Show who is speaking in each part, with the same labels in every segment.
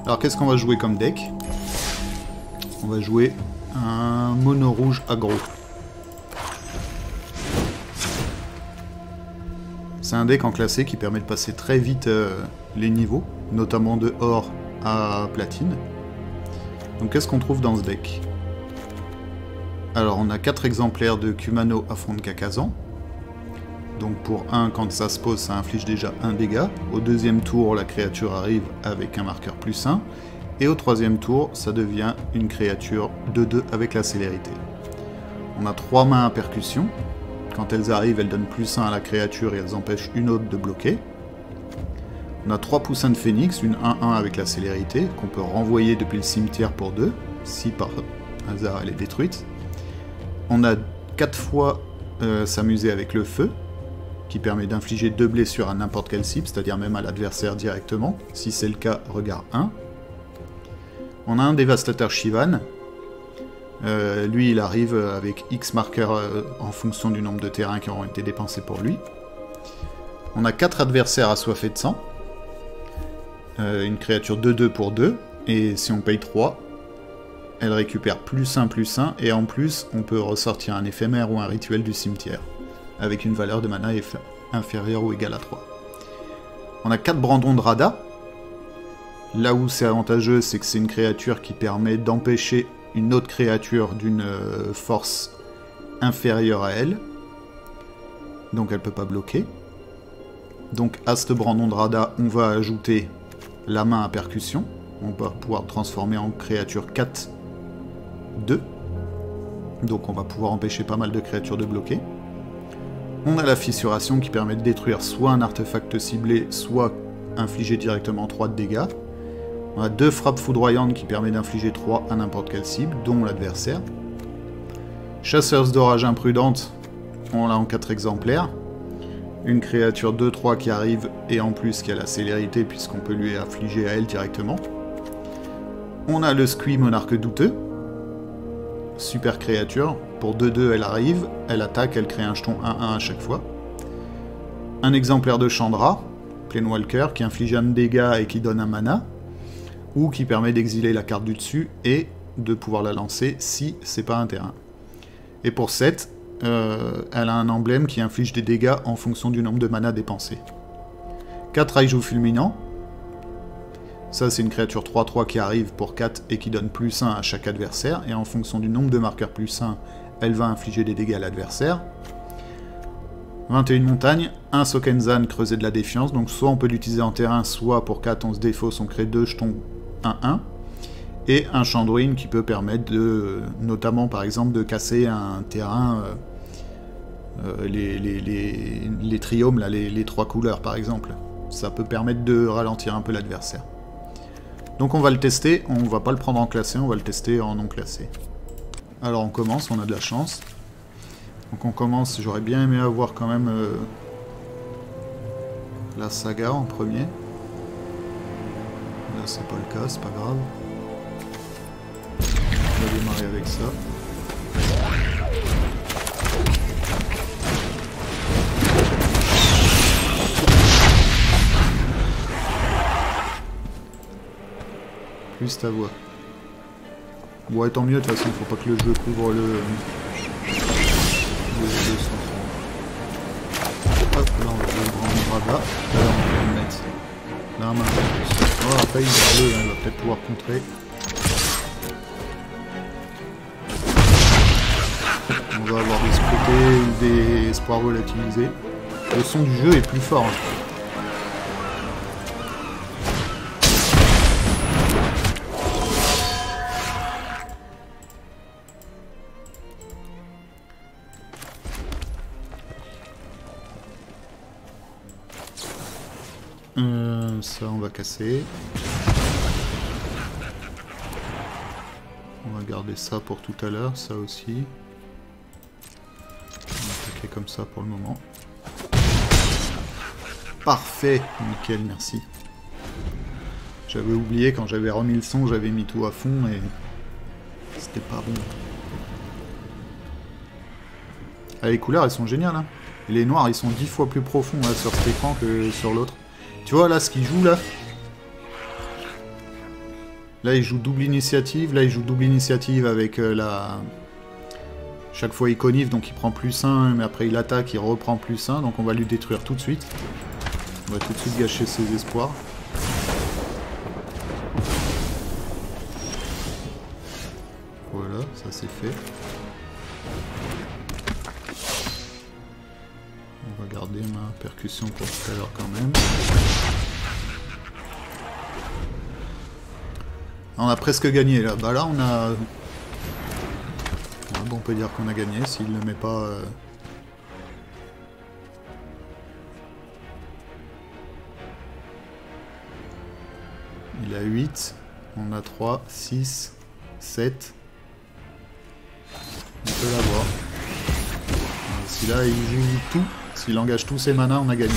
Speaker 1: Alors qu'est-ce qu'on va jouer comme deck? On va jouer un mono rouge aggro. C'est un deck en classé qui permet de passer très vite les niveaux, notamment de or à platine. Donc qu'est-ce qu'on trouve dans ce deck? Alors on a 4 exemplaires de Kumano affronte Kakazan. Donc pour 1, quand ça se pose, ça inflige déjà 1 dégât. Au deuxième tour, la créature arrive avec un marqueur +1. Et au troisième tour, ça devient une créature 2/2 avec la célérité. On a 3 mains à percussion. Quand elles arrivent, elles donnent +1 à la créature et elles empêchent une autre de bloquer. On a 3 poussins de phénix, une 1/1 avec la célérité, qu'on peut renvoyer depuis le cimetière pour 2, si par hasard elle est détruite. On a 4 fois s'amuser avec le feu, qui permet d'infliger 2 blessures à n'importe quelle cible, c'est-à-dire même à l'adversaire directement. Si c'est le cas, regard 1. On a un dévastateur Shivan. Lui, il arrive avec X marqueurs en fonction du nombre de terrains qui auront été dépensés pour lui. On a 4 adversaires assoiffés de sang. Une créature 2/2 pour 2. Et si on paye 3, elle récupère +1/+1. Et en plus, on peut ressortir un éphémère ou un rituel du cimetière, avec une valeur de mana inférieure ou égale à 3. On a 4 brandons de Radha. Là où c'est avantageux, c'est que c'est une créature qui permet d'empêcher une autre créature d'une force inférieure à elle. Donc elle peut pas bloquer. Donc à ce brandon de Radha, on va ajouter la main à percussion. On va pouvoir transformer en créature 4/2. Donc on va pouvoir empêcher pas mal de créatures de bloquer. On a la fissuration qui permet de détruire soit un artefact ciblé, soit infliger directement 3 de dégâts. On a 2 frappes foudroyantes qui permettent d'infliger 3 à n'importe quelle cible, dont l'adversaire. Chasseuse d'orage imprudente, on l'a en 4 exemplaires. Une créature 2/3 qui arrive, et en plus qui a la célérité, puisqu'on peut lui infliger à elle directement. On a le Squee monarque douteux. Super créature. Pour 2/2, elle arrive, elle attaque, elle crée un jeton 1/1 à chaque fois. Un exemplaire de Chandra, Planewalker, qui inflige un dégât et qui donne un mana, ou qui permet d'exiler la carte du dessus et de pouvoir la lancer si c'est pas un terrain. Et pour 7, elle a un emblème qui inflige des dégâts en fonction du nombre de mana dépensés. 4 Raiju fulminant. Ça, c'est une créature 3/3 qui arrive pour 4 et qui donne +1 à chaque adversaire, et en fonction du nombre de marqueurs +1, elle va infliger des dégâts à l'adversaire. 21 montagnes, un Sokenzan creuset de la défiance, donc soit on peut l'utiliser en terrain, soit pour 4 on se défausse, on crée 2 jetons 1/1, et un Chandruin qui peut permettre de, notamment par exemple, de casser un terrain, les triomes, là, les 3 couleurs par exemple. Ça peut permettre de ralentir un peu l'adversaire. Donc on va le tester, on va pas le prendre en classé, on va le tester en non classé. Alors on commence, on a de la chance. Donc on commence, j'aurais bien aimé avoir quand même la saga en premier. Là c'est pas le cas, c'est pas grave. On va démarrer avec ça. Plus ta voix. Ouais, tant mieux, de toute façon, faut pas que le jeu couvre le son. Hop, là on va le prendre là. Là on va le mettre. Là maintenant. Oh, après il va bleu, hein, il va peut-être pouvoir contrer. On va avoir des splittés ou des espoirs volatilisés. Le son du jeu est plus fort. Hein. Ça on va casser. On va garder ça pour tout à l'heure, ça aussi. On va attaquer comme ça pour le moment. Parfait, nickel, merci. J'avais oublié, quand j'avais remis le son, j'avais mis tout à fond et c'était pas bon. Ah, les couleurs elles sont géniales, hein. Et les noirs ils sont 10 fois plus profonds là, sur cet écran que sur l'autre. Tu vois là ce qui joue là, Là, il joue double initiative. Là, il joue double initiative avec la... Chaque fois, il connive, donc il prend +1, mais après, il attaque, il reprend +1. Donc, on va lui détruire tout de suite. On va tout de suite gâcher ses espoirs. Voilà, ça c'est fait. On va garder ma percussion pour tout à l'heure quand même. On a presque gagné là. Bah là on a... Ouais, bon, on peut dire qu'on a gagné s'il ne le met pas... Il a 8. On a 3, 6, 7. On peut l'avoir. Si là il joue tout, s'il engage tous ses manas, on a gagné.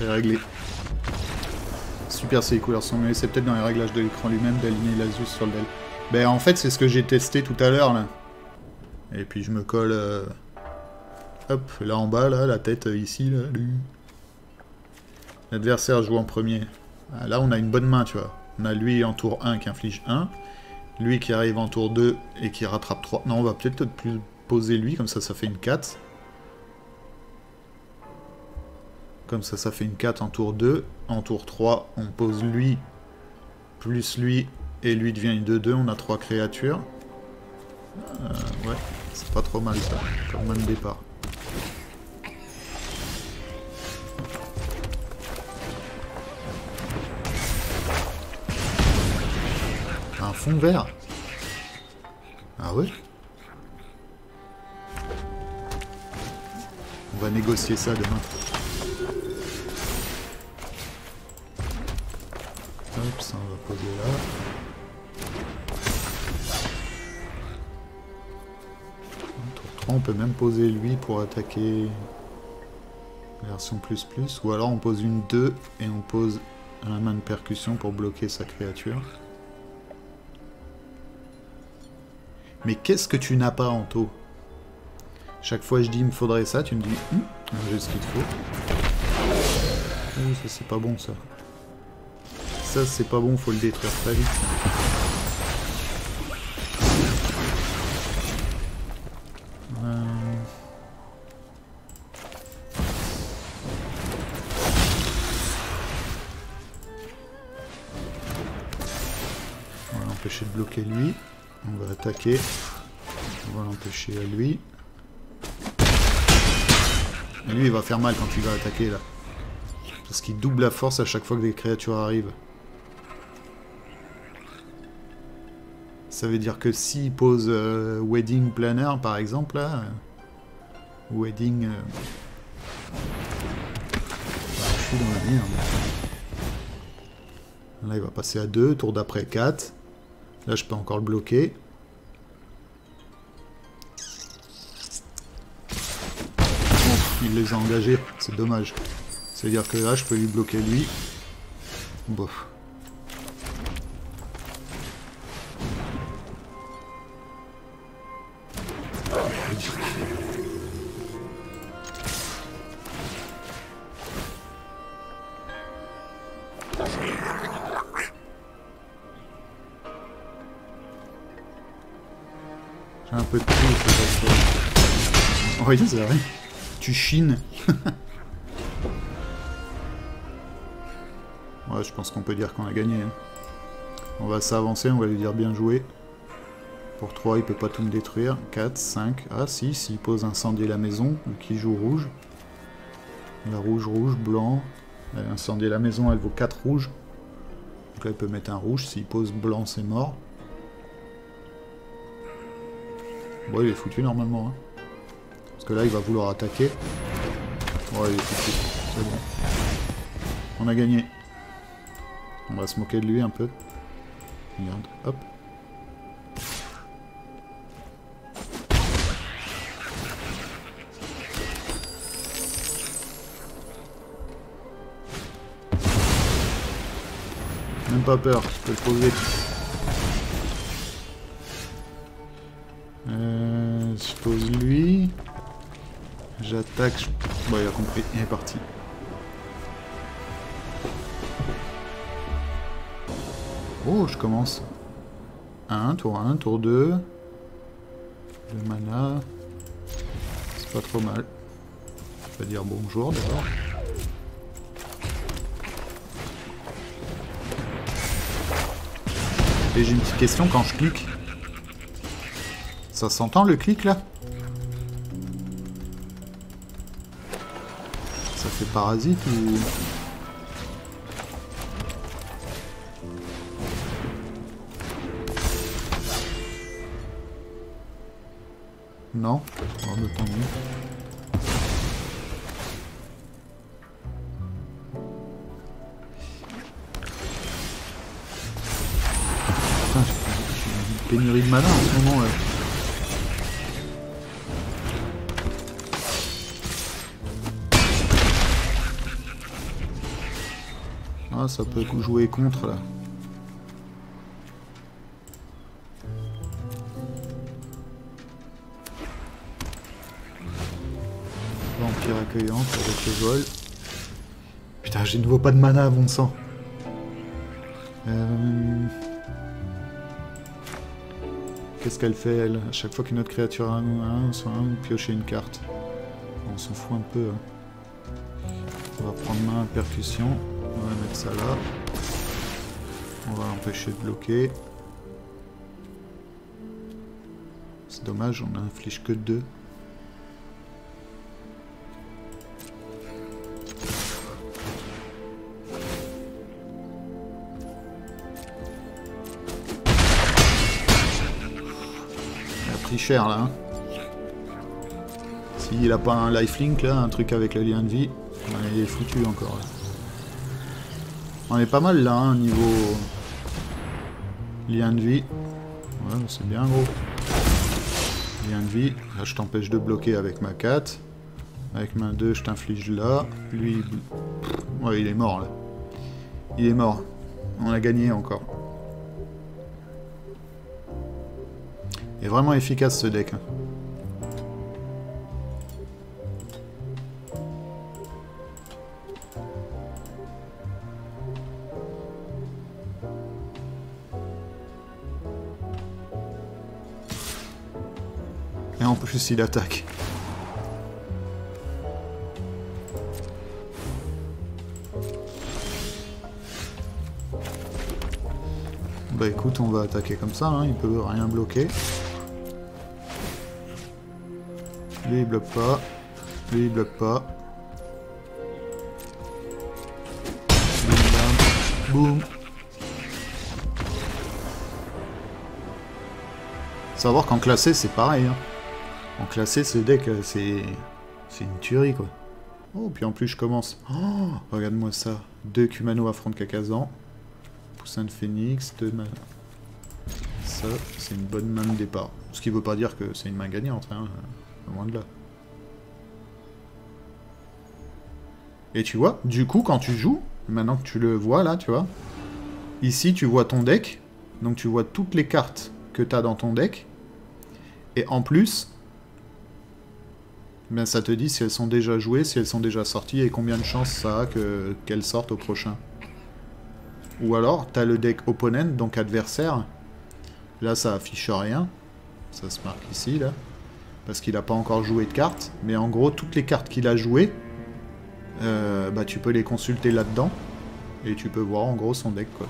Speaker 1: C'est réglé. Super si les couleurs sont mieux. C'est peut-être dans les réglages de l'écran lui-même d'aligner l'Asus sur le Dell. Ben en fait c'est ce que j'ai testé tout à l'heure là. Et puis je me colle hop, là en bas, là, la tête ici, là. L'adversaire joue en premier. Ah, là on a une bonne main, tu vois. On a lui en tour 1 qui inflige 1. Lui qui arrive en tour 2 et qui rattrape 3. Non, on va peut-être plus poser lui, comme ça ça fait une 4. Comme ça, ça fait une 4 en tour 2. En tour 3, on pose lui, plus lui, et lui devient une 2-2. On a 3 créatures. Ouais, c'est pas trop mal ça, comme main de départ. Un fond vert. Ah ouais? On va négocier ça demain. Hop, ça on va poser là. Tour 3, on peut même poser lui pour attaquer version plus+, ou alors on pose une 2 et on pose un main de percussion pour bloquer sa créature. Mais qu'est-ce que tu n'as pas, Anto? Chaque fois je dis il me faudrait ça, tu me dis j'ai ce qu'il te faut. Oh, ça c'est pas bon ça. Ça c'est pas bon, faut le détruire très vite. On va l'empêcher de bloquer lui. On va attaquer. On va l'empêcher à lui. Et lui il va faire mal quand il va attaquer là. Parce qu'il double la force à chaque fois que des créatures arrivent. Ça veut dire que s'il pose Wedding Planner par exemple là, Wedding... je suis dans la merde. Là il va passer à 2, tour d'après 4. Là je peux encore le bloquer. Bon, il les a engagés, c'est dommage. C'est-à-dire que là je peux lui bloquer lui. Bof. J'ai un peu de tout, c'est pas ça. Oui, c'est vrai. Tu chines. Ouais, je pense qu'on peut dire qu'on a gagné. Hein. On va s'avancer, on va lui dire bien joué. Pour 3, il peut pas tout me détruire. 4, 5. Ah si, s'il pose incendier la maison, qui joue rouge. La rouge, rouge, blanc. Incendier la maison, elle vaut 4 rouges. Donc là, il peut mettre un rouge. S'il pose blanc, c'est mort. Bon, il est foutu normalement. Hein. Parce que là, il va vouloir attaquer. Ouais, il est foutu. C'est bon. On a gagné. On va se moquer de lui un peu. Regarde, hop. pas peur, je peux le poser. Je pose lui. J'attaque. Bon, il a compris, il est parti. Oh, je commence. 1, tour 2. 2 mana. C'est pas trop mal. Je vais dire bonjour d'abord. Et j'ai une petite question quand je clique. Ça s'entend le clic là? Ça fait parasite ou... Non? Oh, bah, tant mieux. Putain, j'ai une pénurie de mana en ce moment là. Ah, ça peut jouer contre là. Vampire accueillante avec le vol. Putain, j'ai de nouveau pas de mana, bon sang. Qu'est-ce qu'elle fait, elle? À chaque fois qu'une autre créature a un, soit un, piocher une carte. On s'en fout un peu. Hein. On va prendre main à percussion. On va mettre ça là. On va l'empêcher de bloquer. C'est dommage, on n'inflige que 2. Cher là. Hein. S'il a pas un lifelink là, un truc avec le lien de vie, il est foutu encore. Là. On est pas mal là, hein, niveau lien de vie. Ouais, c'est bien gros. Lien de vie. Là, je t'empêche de bloquer avec ma 4. Avec ma 2, je t'inflige là. Lui, ouais, il est mort là. Il est mort. On a gagné encore. Il est vraiment efficace ce deck. Et en plus il attaque. Bah écoute, on va attaquer comme ça, hein. Il peut rien bloquer. Lui il bloque pas, lui il bloque pas. Boum. Savoir qu'en classé c'est pareil. Hein. En classé ce deck c'est une tuerie quoi. Oh puis en plus je commence. Oh, regarde-moi ça. 2 Kumano affrontent Kakazan. Poussin de Phénix, 2 mana. Ça c'est une bonne main de départ. Ce qui veut pas dire que c'est une main gagnante. Hein. Loin de là. Et tu vois, du coup, quand tu joues, maintenant que tu le vois là, tu vois, ici tu vois ton deck, donc tu vois toutes les cartes que tu as dans ton deck, et en plus, ben, ça te dit si elles sont déjà jouées, si elles sont déjà sorties, et combien de chances ça a qu'elles sortent au prochain. Ou alors, tu as le deck opponent, donc adversaire, là ça affiche rien, ça se marque ici, là. Parce qu'il n'a pas encore joué de cartes, mais en gros, toutes les cartes qu'il a jouées, bah, tu peux les consulter là-dedans, et tu peux voir en gros son deck, quoi.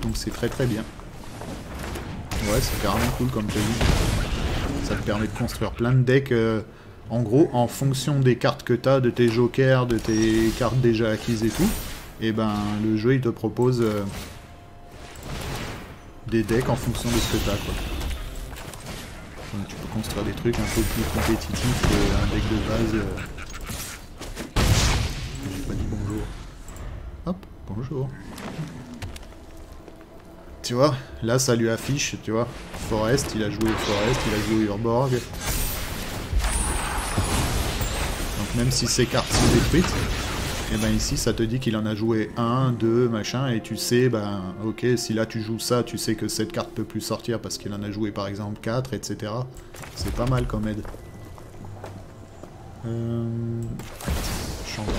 Speaker 1: Donc c'est très très bien. Ouais, c'est carrément cool comme tu as dit. Ça te permet de construire plein de decks, en gros, en fonction des cartes que tu as, de tes jokers, de tes cartes déjà acquises et tout, et ben le jeu il te propose des decks en fonction de ce que tu as, quoi. Donc, tu peux construire des trucs un peu plus compétitifs qu'un deck de base. J'ai pas dit bonjour. Hop, bonjour. Tu vois, là ça lui affiche, tu vois, Forest, il a joué Forest, il a joué Urborg. Donc même si ces cartes sont détruites, Et ben ici, ça te dit qu'il en a joué 1, 2, machin, et tu sais, ben, ok, si là tu joues ça, tu sais que cette carte peut plus sortir parce qu'il en a joué par exemple 4, etc. C'est pas mal comme aide. Chandra,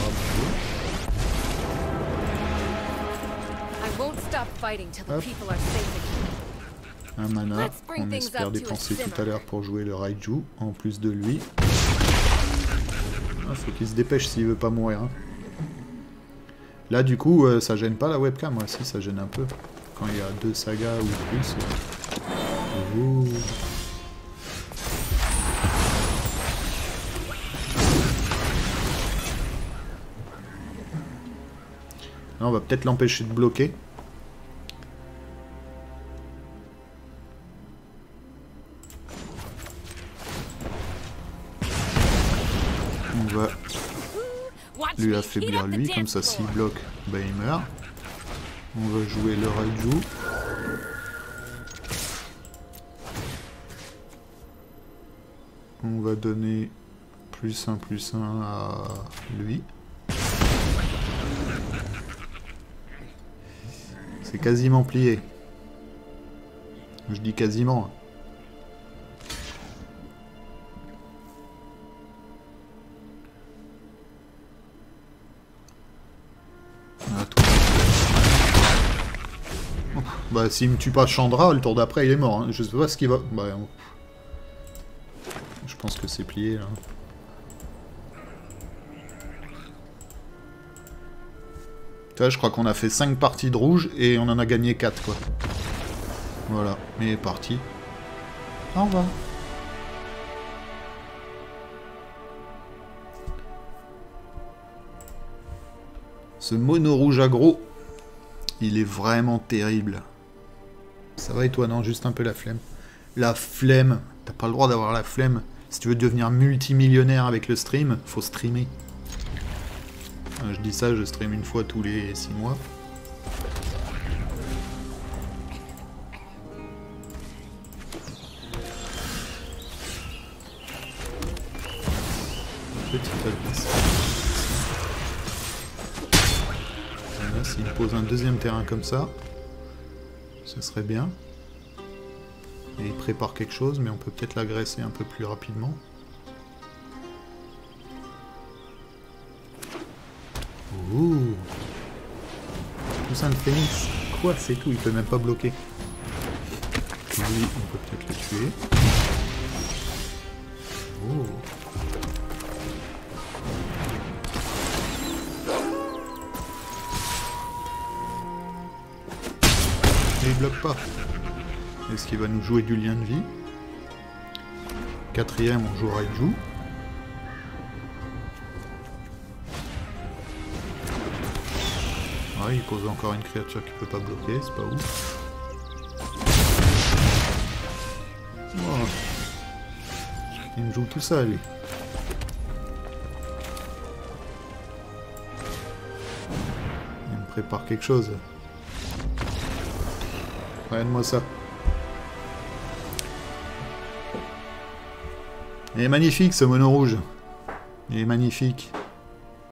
Speaker 1: un mana, on espère dépenser tout à l'heure pour jouer le Raiju, en plus de lui. Ah, faut qu'il se dépêche s'il veut pas mourir. Hein. Là, du coup, ça gêne pas la webcam, moi, si, ça gêne un peu. Quand il y a 2 sagas ou plus. Ouh. Là, on va peut-être l'empêcher de bloquer. On va lui affaiblir lui, comme ça s'il bloque, bah il meurt. On va jouer le Raiju. On va donner +1/+1 à lui. C'est quasiment plié. Je dis quasiment. Bah s'il me tue pas Chandra, le tour d'après il est mort. Hein. Je sais pas ce qu'il va... Bah, je pense que c'est plié là. Tu vois, je crois qu'on a fait 5 parties de rouge et on en a gagné 4 quoi. Voilà, il est parti. Au revoir. Ce mono rouge aggro, il est vraiment terrible. Ça va et toi? Non, juste un peu la flemme. La flemme. T'as pas le droit d'avoir la flemme. Si tu veux devenir multimillionnaire avec le stream, faut streamer. Je dis ça, je stream une fois tous les 6 mois. Petite avis. Voilà, s'il pose un deuxième terrain comme ça, ce serait bien. Et il prépare quelque chose, mais on peut peut-être l'agresser un peu plus rapidement. Ouh. Poussin de phénix. Quoi, c'est tout, il peut même pas bloquer. Lui, on peut peut-être le tuer. Oh. Et il bloque pas. Est-ce qu'il va nous jouer du lien de vie? Quatrième, on joue Raiju. Ouais, il pose encore une créature qui peut pas bloquer, c'est pas ouf. Oh. Il me joue tout ça, lui. Il me prépare quelque chose. Regarde-moi ça. Il est magnifique ce mono rouge. Il est magnifique.